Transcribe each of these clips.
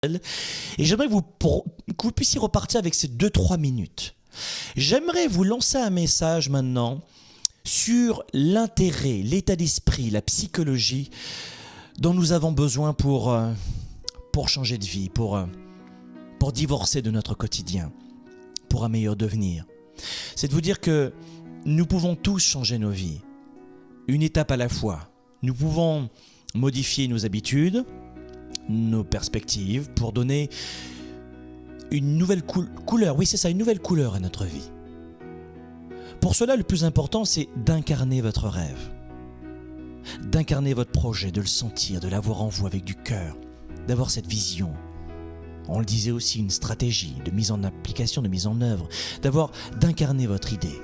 Et j'aimerais que vous puissiez repartir avec ces 2-3 minutes. J'aimerais vous lancer un message maintenant sur l'intérêt, l'état d'esprit, la psychologie dont nous avons besoin pour changer de vie, pour divorcer de notre quotidien, pour un meilleur devenir. C'est de vous dire que nous pouvons tous changer nos vies, une étape à la fois. Nous pouvons modifier nos habitudes, nos perspectives pour donner une nouvelle couleur. Oui, c'est ça, une nouvelle couleur à notre vie. Pour cela, le plus important, c'est d'incarner votre rêve, d'incarner votre projet, de le sentir, de l'avoir en vous avec du cœur, d'avoir cette vision. On le disait aussi, une stratégie de mise en application, de mise en œuvre, d'incarner votre idée.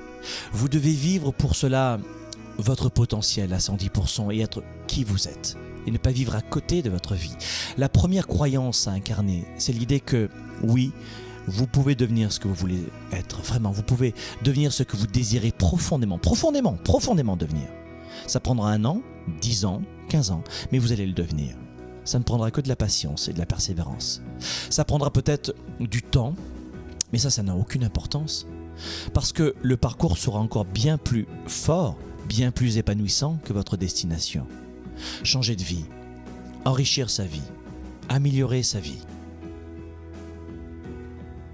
Vous devez vivre pour cela votre potentiel à 110% et être qui vous êtes et ne pas vivre à côté de votre vie. La première croyance à incarner, c'est l'idée que oui, vous pouvez devenir ce que vous voulez être, vraiment, vous pouvez devenir ce que vous désirez profondément devenir. Ça prendra 1 an, 10 ans, 15 ans, mais vous allez le devenir. Ça ne prendra que de la patience et de la persévérance. Ça prendra peut-être du temps, mais ça n'a aucune importance. Parce que le parcours sera encore bien plus fort, bien plus épanouissant que votre destination. Changer de vie, enrichir sa vie, améliorer sa vie.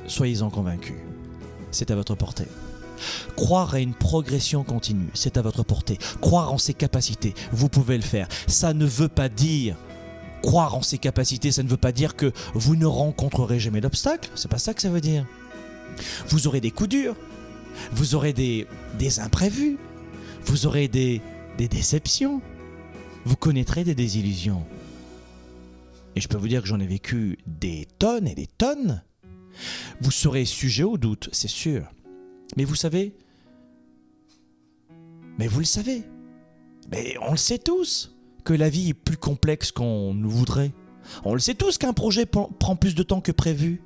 Soyez-en convaincus, c'est à votre portée. Croire à une progression continue, c'est à votre portée. Croire en ses capacités, vous pouvez le faire. Ça ne veut pas dire, croire en ses capacités, ça ne veut pas dire que vous ne rencontrerez jamais d'obstacles. C'est pas ça que ça veut dire. Vous aurez des coups durs, vous aurez des imprévus, vous aurez des déceptions, vous connaîtrez des désillusions. Et je peux vous dire que j'en ai vécu des tonnes et des tonnes. Vous serez sujet au doute, c'est sûr. Mais vous savez, mais vous le savez, mais on le sait tous, que la vie est plus complexe qu'on nous voudrait. On le sait tous qu'un projet prend plus de temps que prévu.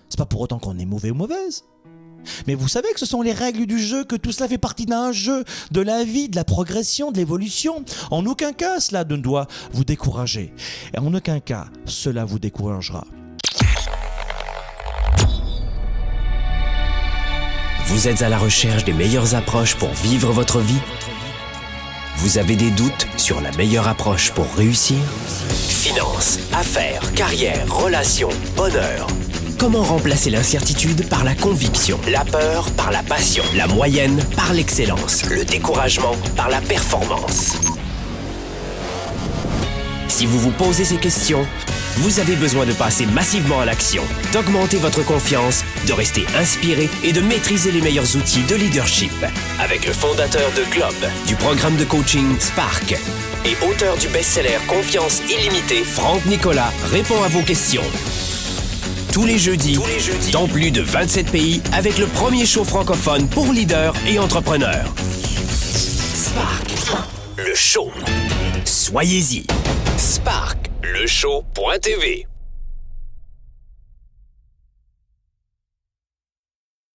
C'est pas pour autant qu'on est mauvais ou mauvaise. Mais vous savez que ce sont les règles du jeu, que tout cela fait partie d'un jeu, de la vie, de la progression, de l'évolution. En aucun cas, cela ne doit vous décourager. Et en aucun cas, cela vous découragera. Vous êtes à la recherche des meilleures approches pour vivre votre vie? Vous avez des doutes sur la meilleure approche pour réussir? Finances, affaires, carrière, relations, bonheur. Comment remplacer l'incertitude par la conviction, la peur par la passion, la moyenne par l'excellence, le découragement par la performance? Si vous vous posez ces questions, vous avez besoin de passer massivement à l'action, d'augmenter votre confiance, de rester inspiré et de maîtriser les meilleurs outils de leadership. Avec le fondateur de Globe, du programme de coaching Spark et auteur du best-seller Confiance illimitée, Franck Nicolas répond à vos questions. Tous les jeudis, dans plus de 27 pays, avec le premier show francophone pour leaders et entrepreneurs. Spark, le show. Soyez-y. Spark, le show.tv.